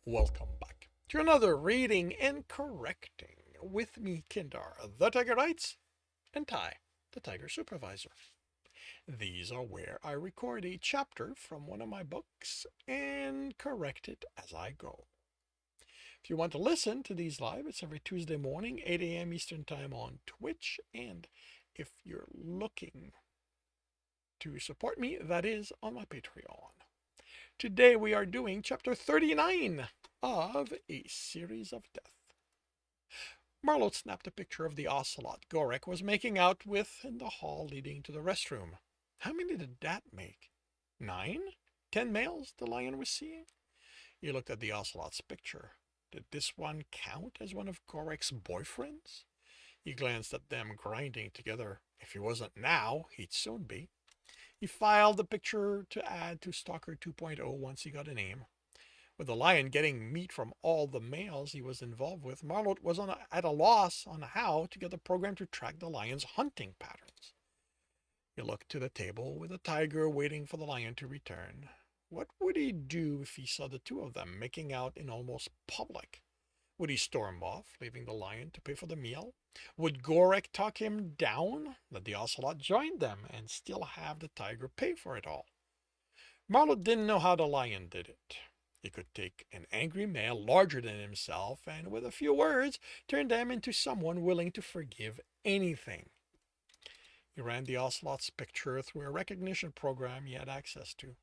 Welcome back to another reading and correcting with me, Kindar, the Tiger Knights, and Ty, the Tiger Supervisor. These are where I record a chapter from one of my books and correct it as I go. If you want to listen to these live, it's every Tuesday morning, 8 a.m. Eastern Time on Twitch. And if you're looking to support me, that is on my Patreon. Today we are doing chapter 39 of A Series of Death. Marlot snapped a picture of the ocelot Gorek was making out with in the hall leading to the restroom. How many did that make? 9? 10 males the lion was seeing? He looked at the ocelot's picture. Did this one count as one of Gorek's boyfriends? He glanced at them grinding together. If he wasn't now, he'd soon be. He filed the picture to add to Stalker 2.0 once he got a name. With the lion getting meat from all the males he was involved with, Marlot was at a loss on how to get the program to track the lion's hunting patterns. He looked to the table with the tiger waiting for the lion to return. What would he do if he saw the two of them making out in almost public? Would he storm off, leaving the lion to pay for the meal? Would Gorek talk him down, let the ocelot join them, and still have the tiger pay for it all? Marlot didn't know how the lion did it. He could take an angry male larger than himself and, with a few words, turn them into someone willing to forgive anything. He ran the ocelot's picture through a recognition program he had access to.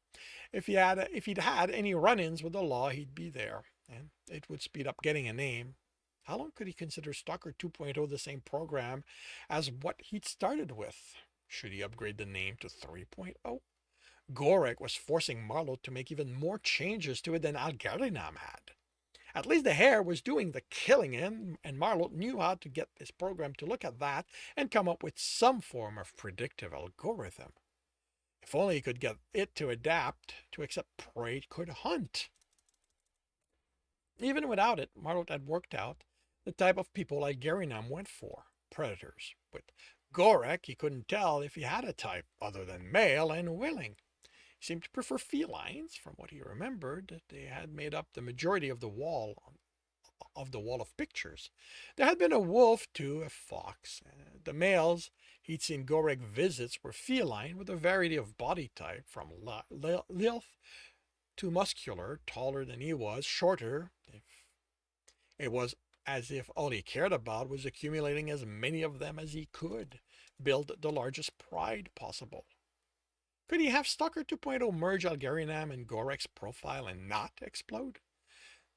If he'd had any run-ins with the law, he'd be there, and it would speed up getting a name. How long could he consider Stalker 2.0 the same program as what he'd started with? Should he upgrade the name to 3.0? Gorek was forcing Marlot to make even more changes to it than Algerinam had. At least the hare was doing the killing in, and Marlot knew how to get this program to look at that and come up with some form of predictive algorithm. If only he could get it to adapt to accept prey could hunt. Even without it, Marlot had worked out the type of people Algerinam went for, predators. With Gorek, he couldn't tell if he had a type other than male and willing. He seemed to prefer felines. From what he remembered, they had made up the majority of the wall of pictures. There had been a wolf too, a fox. The males he'd seen Gorek visits were feline with a variety of body type, from lithe to muscular, taller than he was, shorter. It was as if all he cared about was accumulating as many of them as he could, build the largest pride possible. Could he have Stalker 2.0 merge Algerinam and Gorek's profile and not explode?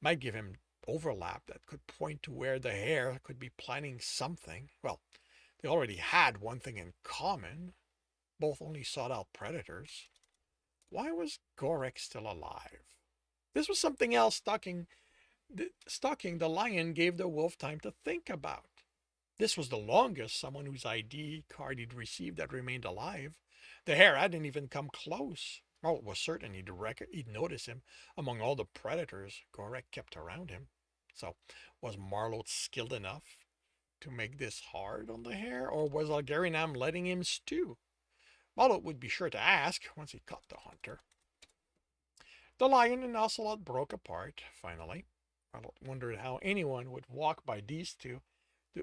Might give him overlap that could point to where the hare could be planning something. Well, they already had one thing in common. Both only sought out predators. Why was Gorek still alive? This was something else stalking the lion gave the wolf time to think about. This was the longest someone whose ID card he'd received had remained alive. The hare hadn't even come close. Marlot was certain he'd notice him among all the predators Gorek kept around him. So, was Marlot skilled enough to make this hard on the hare, or was Algerinam letting him stew? Marlot would be sure to ask once he caught the hunter. The lion and ocelot broke apart, finally. Marlot wondered how anyone would walk by these two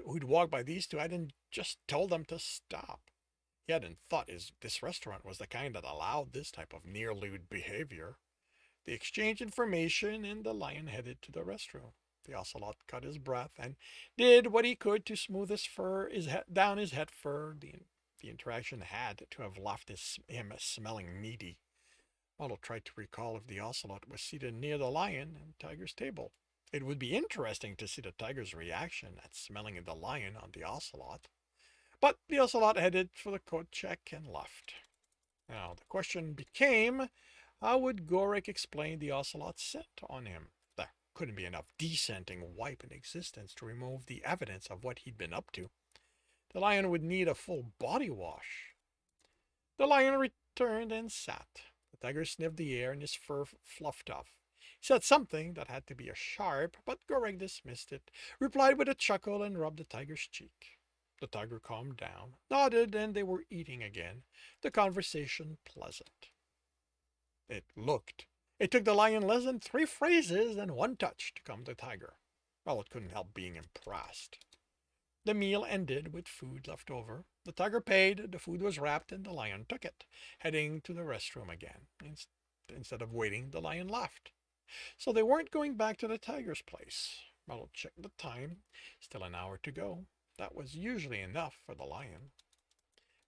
who'd walked by these two hadn't just told them to stop. He hadn't thought this restaurant was the kind that allowed this type of near-lewd behavior. They exchanged information, and the lion headed to the restroom. The ocelot cut his breath and did what he could to smooth down his head fur. The interaction had to have left him smelling meaty. Marlot tried to recall if the ocelot was seated near the lion and tiger's table. It would be interesting to see the tiger's reaction at smelling the lion on the ocelot. But the ocelot headed for the coat check and left. Now, the question became, how would Gorek explain the ocelot's scent on him? There couldn't be enough descenting wipe in existence to remove the evidence of what he'd been up to. The lion would need a full body wash. The lion returned and sat. The tiger sniffed the air and his fur fluffed off. He said something that had to be a sharp, but Gorek dismissed it, replied with a chuckle, and rubbed the tiger's cheek. The tiger calmed down, nodded, and they were eating again, the conversation pleasant. It looked It took the lion less than 3 phrases and one touch to calm the tiger. Well, it couldn't help being impressed. The meal ended with food left over. The tiger paid, the food was wrapped, and the lion took it, heading to the restroom again. Instead of waiting, the lion left. So they weren't going back to the tiger's place. Marlot checked the time. Still an hour to go. That was usually enough for the lion.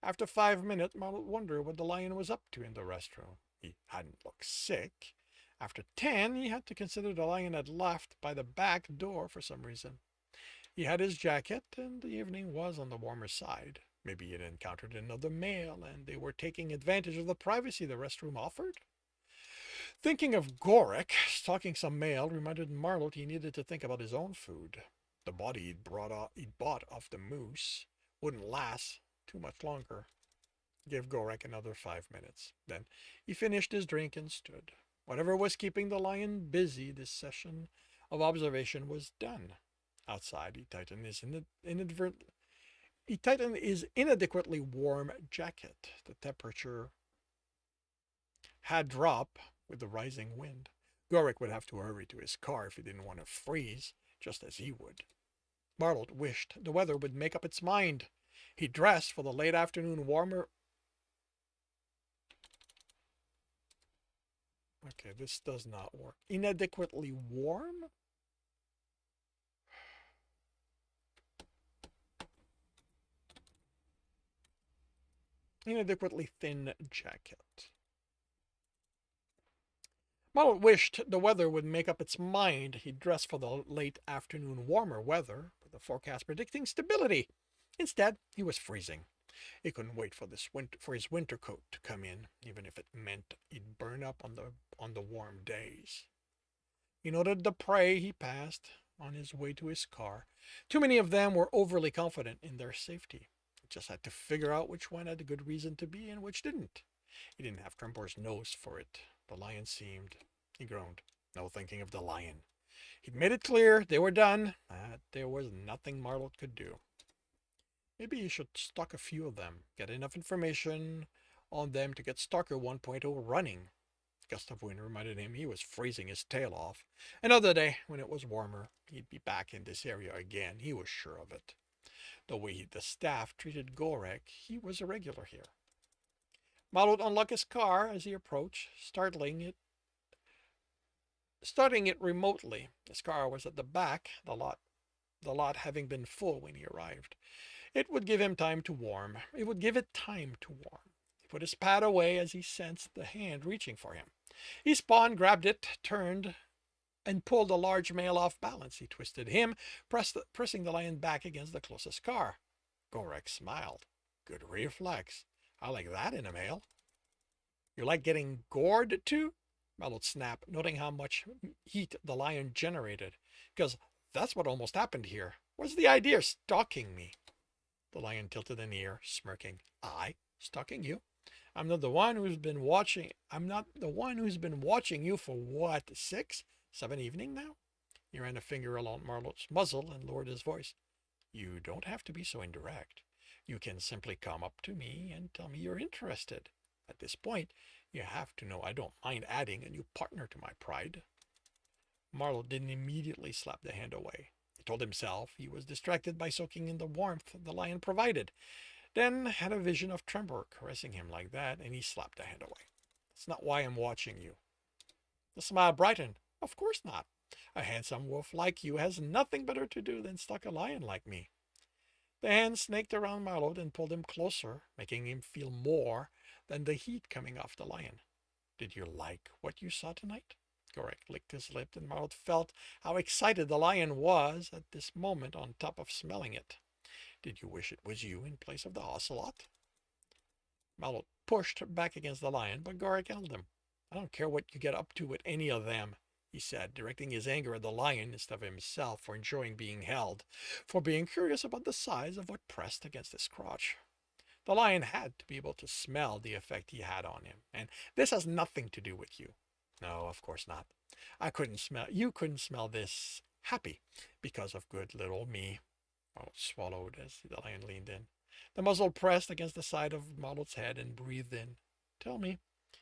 After 5 minutes, Marlot wondered what the lion was up to in the restroom. He hadn't looked sick. After 10, he had to consider the lion had left by the back door for some reason. He had his jacket, and the evening was on the warmer side. Maybe he had encountered another male, and they were taking advantage of the privacy the restroom offered. Thinking of Gorek stalking some male reminded Marlot he needed to think about his own food. The body he'd bought off the moose wouldn't last too much longer. Gave Gorek another 5 minutes. Then he finished his drink and stood. Whatever was keeping the lion busy this session of observation was done. Outside, he tightened his inadequately warm jacket. The temperature had dropped with the rising wind. Gorek would have to hurry to his car if he didn't want to freeze, just as he would. Marlot wished the weather would make up its mind. He dressed for the late afternoon warmer. Okay, this does not work. Inadequately warm? Inadequately thin jacket. Marlot wished the weather would make up its mind. He dressed for the late afternoon warmer weather, with the forecast predicting stability. Instead, he was freezing. He couldn't wait for his winter coat to come in, even if it meant he'd burn up on the warm days. He noted the prey he passed on his way to his car. Too many of them were overly confident in their safety. He just had to figure out which one had a good reason to be and which didn't. He didn't have Trembor's nose for it. The lion seemed. He groaned. No thinking of the lion. He'd made it clear they were done, that there was nothing Marlot could do. Maybe he should stalk a few of them, get enough information on them to get Stalker 1.0 running. Gust of wind reminded him he was freezing his tail off. Another day, when it was warmer, he'd be back in this area again. He was sure of it. The way the staff treated Gorek, he was a regular here. Marlot unlocked his car as he approached, starting it remotely. His car was at the back, the lot having been full when he arrived. It would give him time to warm. It would give it time to warm. He put his pad away as he sensed the hand reaching for him. He spun, grabbed it, turned, and pulled a large male off balance. He twisted him, pressing the lion back against the closest car. Gorek smiled. Good reflex. I like that in a male. You like getting gored too? Marlot snapped, noting how much heat the lion generated. Because that's what almost happened here. What's the idea of stalking me? The lion tilted an ear, smirking. I? Stalking you? I'm not the one who's been watching you for what, 6, 7 evening now? He ran a finger along Marlot's muzzle and lowered his voice. You don't have to be so indirect. You can simply come up to me and tell me you're interested. At this point, you have to know I don't mind adding a new partner to my pride. Marlot didn't immediately slap the hand away. He told himself he was distracted by soaking in the warmth the lion provided, then had a vision of Trembor caressing him like that, and he slapped the hand away. That's not why I'm watching you. The smile brightened. Of course not. A handsome wolf like you has nothing better to do than stalk a lion like me. The hand snaked around Marlot and pulled him closer, making him feel more than the heat coming off the lion. Did you like what you saw tonight? Gorek licked his lip, and Marlot felt how excited the lion was at this moment on top of smelling it. Did you wish it was you in place of the ocelot? Marlot pushed back against the lion, but Gorek held him. I don't care what you get up to with any of them, he said, directing his anger at the lion instead of himself for enjoying being held, for being curious about the size of what pressed against his crotch. The lion had to be able to smell the effect he had on him, and this has nothing to do with you. No, of course not. You couldn't smell this happy because of good little me. Marlot swallowed as the lion leaned in. The muzzle pressed against the side of Marlot's head and breathed in. Tell me,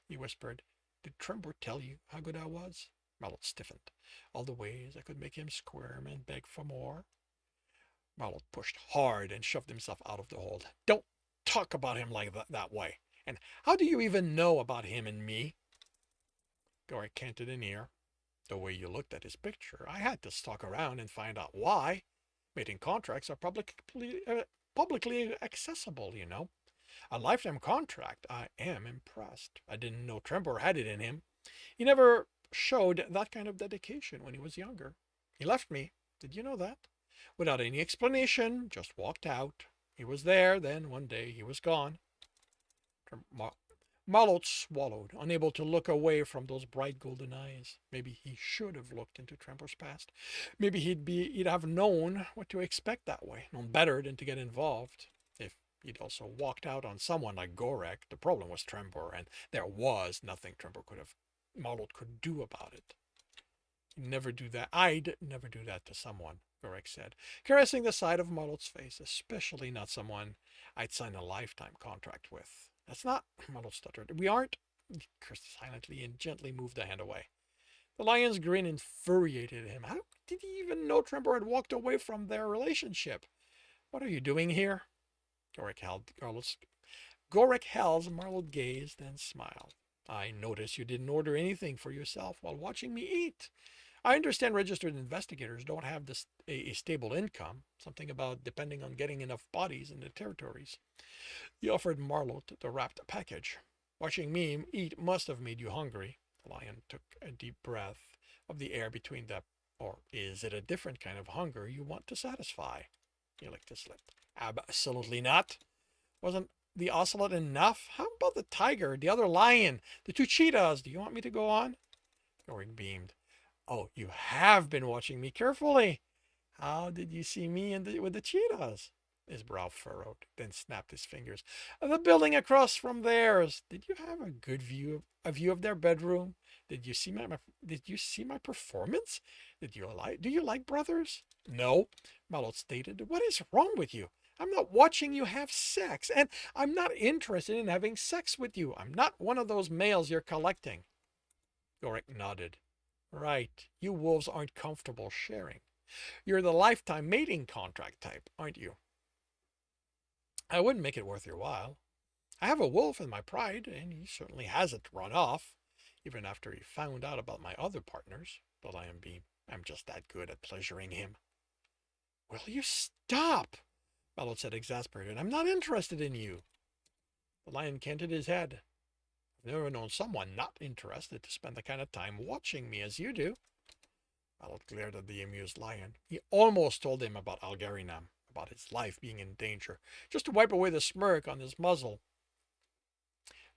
he whispered, Did Trembor tell you how good I was? Marlot stiffened. All the ways I could make him squirm and beg for more. Marlot pushed hard and shoved himself out of the hold. Don't talk about him like that way. And how do you even know about him and me? Gorik canted an ear. The way you looked at his picture, I had to stalk around and find out why. Mating contracts are publicly accessible, you know. A lifetime contract. I am impressed. I didn't know Trembor had it in him. He never showed that kind of dedication when he was younger. He left me. Did you know that? Without any explanation, just walked out. He was there, then one day he was gone. Marlot swallowed, unable to look away from those bright golden eyes. Maybe he should have looked into Trembor's past. Maybe he'd have known what to expect that way, known better than to get involved. If he'd also walked out on someone like Gorek, the problem was Trembor, and there was nothing Marlot could do about it. Never do that. I'd never do that to someone, Gorek said, caressing the side of Marlot's face, especially not someone I'd signed a lifetime contract with. That's not, Marlot stuttered. We aren't. He cursed silently and gently moved the hand away. The lion's grin infuriated him. How did he even know Trembor had walked away from their relationship? What are you doing here? Gorek held Marlot gazed and smiled. I notice you didn't order anything for yourself while watching me eat. I understand registered investigators don't have a stable income, something about depending on getting enough bodies in the territories. He offered Marlot the wrapped package. Watching me eat must have made you hungry. The lion took a deep breath of the air between them. Or is it a different kind of hunger you want to satisfy? He licked his lip. Absolutely not. Wasn't the ocelot enough? How about the tiger, the other lion, the two cheetahs? Do you want me to go on? Goring beamed. Oh, you have been watching me carefully. How did you see me with the cheetahs? His brow furrowed, then snapped his fingers. The building across from theirs. Did you have a good view of their bedroom? Did you see my performance? Do you like brothers? No, Marlot stated. What is wrong with you? I'm not watching you have sex, and I'm not interested in having sex with you. I'm not one of those males you're collecting. Yorick nodded. Right, you wolves aren't comfortable sharing. You're the lifetime mating contract type, aren't you? I wouldn't make it worth your while. I have a wolf in my pride, and he certainly hasn't run off, even after he found out about my other partners. The lion beamed. I'm just that good at pleasuring him. Will you stop? Marlot said, exasperated. I'm not interested in you. The lion canted his head. I've never known someone not interested to spend the kind of time watching me as you do. Marlot glared at the amused lion. He almost told him about Algarinam, about his life being in danger, just to wipe away the smirk on his muzzle.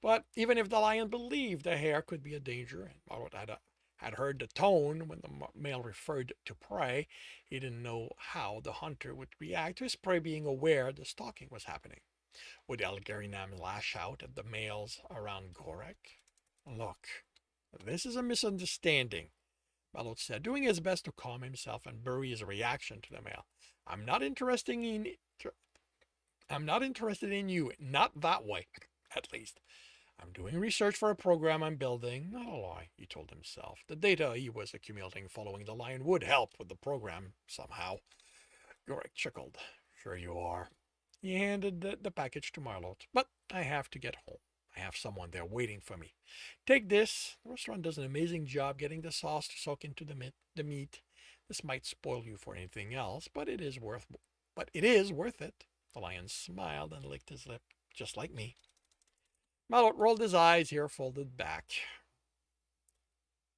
But even if the lion believed the hare could be a danger, and Marlot had heard the tone when the male referred to prey, he didn't know how the hunter would react to his prey being aware the stalking was happening. Would Algarinam lash out at the males around Gorek? Look, this is a misunderstanding, Marlot said, doing his best to calm himself and bury his reaction to the male. I'm not interested in you, not that way, at least. I'm doing research for a program I'm building. Not a lie, he told himself. The data he was accumulating following the lion would help with the program somehow. Yorick chuckled. Sure you are. He handed the package to Marlot. But I have to get home. I have someone there waiting for me. Take this. The restaurant does an amazing job getting the sauce to soak into the meat. This might spoil you for anything else, but it is worth it. The lion smiled and licked his lip, just like me. Marlot rolled his eyes, ears folding back.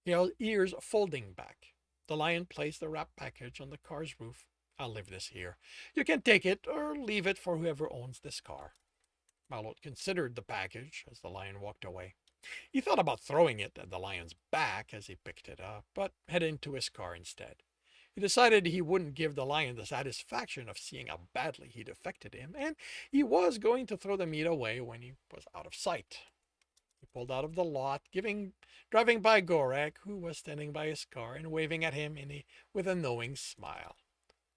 The lion placed the wrapped package on the car's roof. I'll leave this here. You can take it or leave it for whoever owns this car. Marlot considered the package as the lion walked away. He thought about throwing it at the lion's back as he picked it up, but headed into his car instead. He decided he wouldn't give the lion the satisfaction of seeing how badly he'd affected him, and he was going to throw the meat away when he was out of sight. He pulled out of the lot, driving by Gorek, who was standing by his car and waving at him with a knowing smile.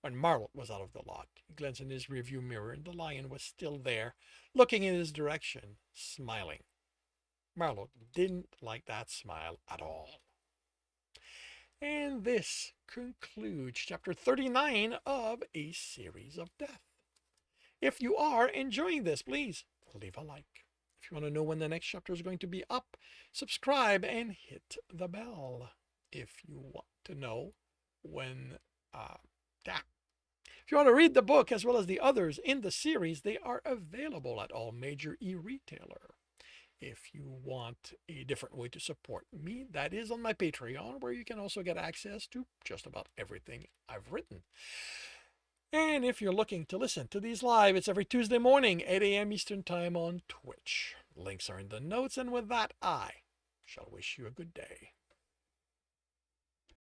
When Marlot was out of the lot, he glanced in his rearview mirror, and the lion was still there, looking in his direction, smiling. Marlowe didn't like that smile at all. And this concludes chapter 39 of A Series of Death. If you are enjoying this, please leave a like. If you want to know when the next chapter is going to be up, subscribe and hit the bell. If you want to know when, if you want to read the book as well as the others in the series, they are available at all major e-retailer. If you want a different way to support me, that is on my Patreon, where you can also get access to just about everything I've written. And if you're looking to listen to these live, it's every Tuesday morning, 8 a.m. Eastern Time on Twitch. Links are in the notes, and with that, I shall wish you a good day.